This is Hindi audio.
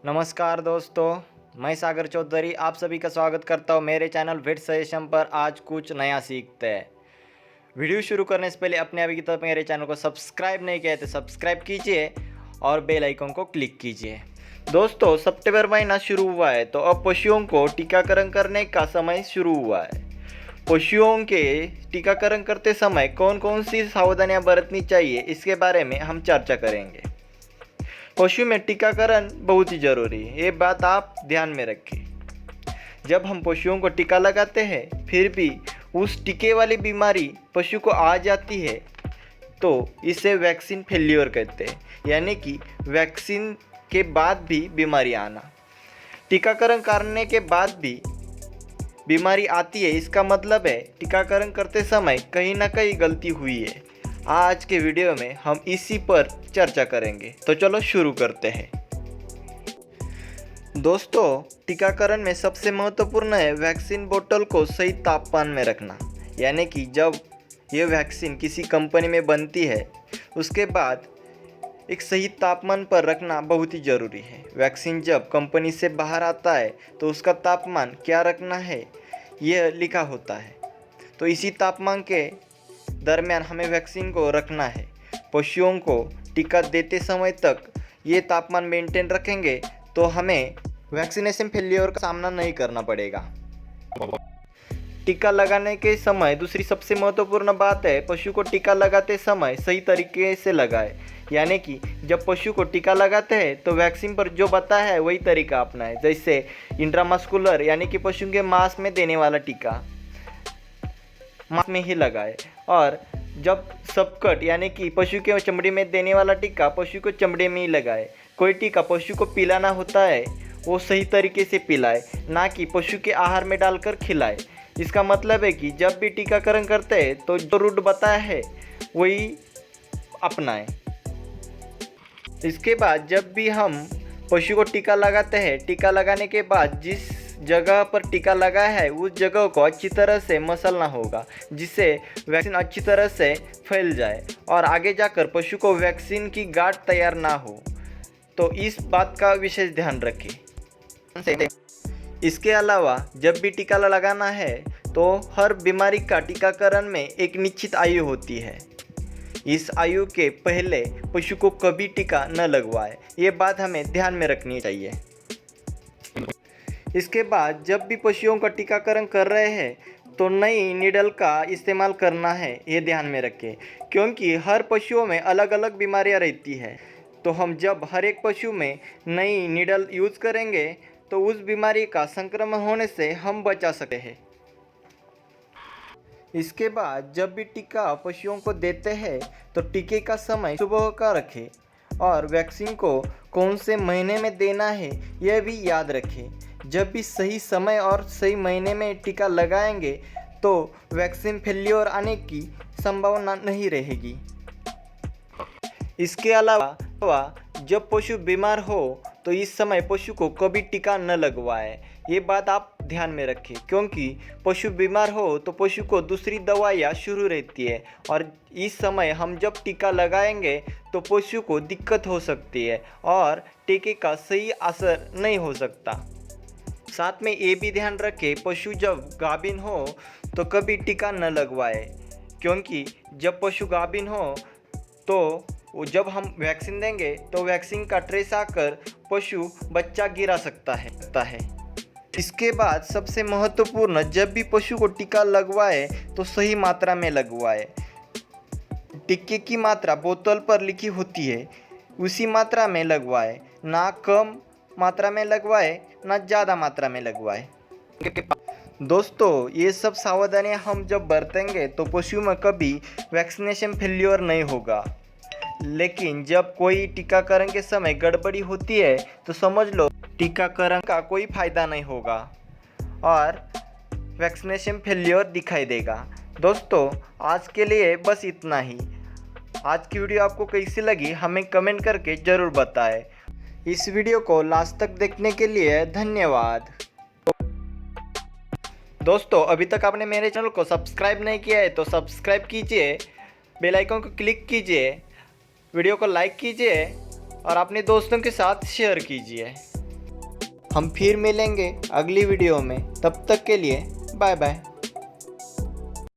नमस्कार दोस्तों, मैं सागर चौधरी आप सभी का स्वागत करता हूं मेरे चैनल वेट सजेशन पर। आज कुछ नया सीखते हैं। वीडियो शुरू करने से पहले अपने अभी तक मेरे चैनल को सब्सक्राइब नहीं किया है तो सब्सक्राइब कीजिए और बेल आइकन को क्लिक कीजिए। दोस्तों, सितंबर महीना शुरू हुआ है तो अब पशुओं को टीकाकरण करने का समय शुरू हुआ है। पशुओं के टीकाकरण करते समय कौन कौन सी सावधानियां बरतनी चाहिए, इसके बारे में हम चर्चा करेंगे। पशु में टीकाकरण बहुत ही ज़रूरी है, ये बात आप ध्यान में रखें। जब हम पशुओं को टीका लगाते हैं फिर भी उस टीके वाली बीमारी पशु को आ जाती है तो इसे वैक्सीन फेल्योर कहते हैं, यानी कि वैक्सीन के बाद भी बीमारी आना। टीकाकरण करने के बाद भी बीमारी आती है, इसका मतलब है टीकाकरण करते समय कहीं ना कहीं गलती हुई है। आज के वीडियो में हम इसी पर चर्चा करेंगे, तो चलो शुरू करते हैं। दोस्तों, टीकाकरण में सबसे महत्वपूर्ण है वैक्सीन बोतल को सही तापमान में रखना, यानी कि जब ये वैक्सीन किसी कंपनी में बनती है उसके बाद एक सही तापमान पर रखना बहुत ही ज़रूरी है। वैक्सीन जब कंपनी से बाहर आता है तो उसका तापमान क्या रखना है यह लिखा होता है, तो इसी तापमान के दरमियान हमें वैक्सीन को रखना है। पशुओं को टीका देते समय तक ये तापमान मेंटेन रखेंगे तो हमें वैक्सीनेशन फेल्योर का सामना नहीं करना पड़ेगा। टीका लगाने के समय दूसरी सबसे महत्वपूर्ण बात है पशु को टीका लगाते समय सही तरीके से लगाएं, यानी कि जब पशु को टीका लगाते हैं तो वैक्सीन पर जो बताया है वही तरीका अपनाएं। जैसे इंट्रामस्कुलर यानी कि पशु के मांस में देने वाला टीका मांस में ही लगाए, और जब सबकट यानी कि पशु के चमड़ी में देने वाला टीका पशु को चमड़े में ही लगाए। कोई टीका पशु को पिलाना होता है वो सही तरीके से पिलाए, ना कि पशु के आहार में डालकर खिलाए। इसका मतलब है कि जब भी टीकाकरण करते हैं तो जो रूट बताया है वही अपनाएं। इसके बाद जब भी हम पशु को टीका लगाते हैं, टीका लगाने के बाद जिस जगह पर टीका लगाया है उस जगह को अच्छी तरह से मसलना होगा, जिससे वैक्सीन अच्छी तरह से फैल जाए और आगे जाकर पशु को वैक्सीन की गांठ तैयार ना हो। तो इस बात का विशेष ध्यान रखें। इसके अलावा जब भी टीका लगाना है तो हर बीमारी का टीकाकरण में एक निश्चित आयु होती है। इस आयु के पहले पशु को कभी टीका न लगवाए, ये बात हमें ध्यान में रखनी चाहिए। इसके बाद जब भी पशुओं का टीकाकरण कर रहे हैं तो नई नीडल का इस्तेमाल करना है, ये ध्यान में रखें, क्योंकि हर पशुओं में अलग अलग बीमारियां रहती है। तो हम जब हर एक पशु में नई नीडल यूज़ करेंगे तो उस बीमारी का संक्रमण होने से हम बचा सकते हैं। इसके बाद जब भी टीका पशुओं को देते हैं तो टीके का समय सुबह का रखें और वैक्सीन को कौन से महीने में देना है यह भी याद रखें। जब भी सही समय और सही महीने में टीका लगाएंगे तो वैक्सीन फेल्योर आने की संभावना नहीं रहेगी। इसके अलावा जब पशु बीमार हो तो इस समय पशु को कभी टीका न लगवाएं, ये बात आप ध्यान में रखें, क्योंकि पशु बीमार हो तो पशु को दूसरी दवाइयाँ शुरू रहती है और इस समय हम जब टीका लगाएंगे तो पशु को दिक्कत हो सकती है और टीके का सही असर नहीं हो सकता। साथ में ये भी ध्यान रखें पशु जब गाभिन हो तो कभी टीका न लगवाए, क्योंकि जब पशु गाभिन हो तो जब हम वैक्सीन देंगे तो वैक्सीन का ट्रेस आकर पशु बच्चा गिरा सकता है। इसके बाद सबसे महत्वपूर्ण, जब भी पशु को टीका लगवाए तो सही मात्रा में लगवाए। टीके की मात्रा बोतल पर लिखी होती है उसी मात्रा में लगवाए, ना कम मात्रा में लगवाए ना ज़्यादा मात्रा में लगवाए। दोस्तों, ये सब सावधानियां हम जब बरतेंगे तो पशु में कभी वैक्सीनेशन फेल्योर नहीं होगा। लेकिन जब कोई टीकाकरण के समय गड़बड़ी होती है तो समझ लो टीकाकरण का कोई फ़ायदा नहीं होगा और वैक्सीनेशन फेल्योर दिखाई देगा। दोस्तों, आज के लिए बस इतना ही। आज की वीडियो आपको कैसी लगी हमें कमेंट करके ज़रूर बताएं। इस वीडियो को लास्ट तक देखने के लिए धन्यवाद। दोस्तों, अभी तक आपने मेरे चैनल को सब्सक्राइब नहीं किया है तो सब्सक्राइब कीजिए, बेल आइकन को क्लिक कीजिए, वीडियो को लाइक कीजिए और अपने दोस्तों के साथ शेयर कीजिए। हम फिर मिलेंगे अगली वीडियो में। तब तक के लिए बाय बाय।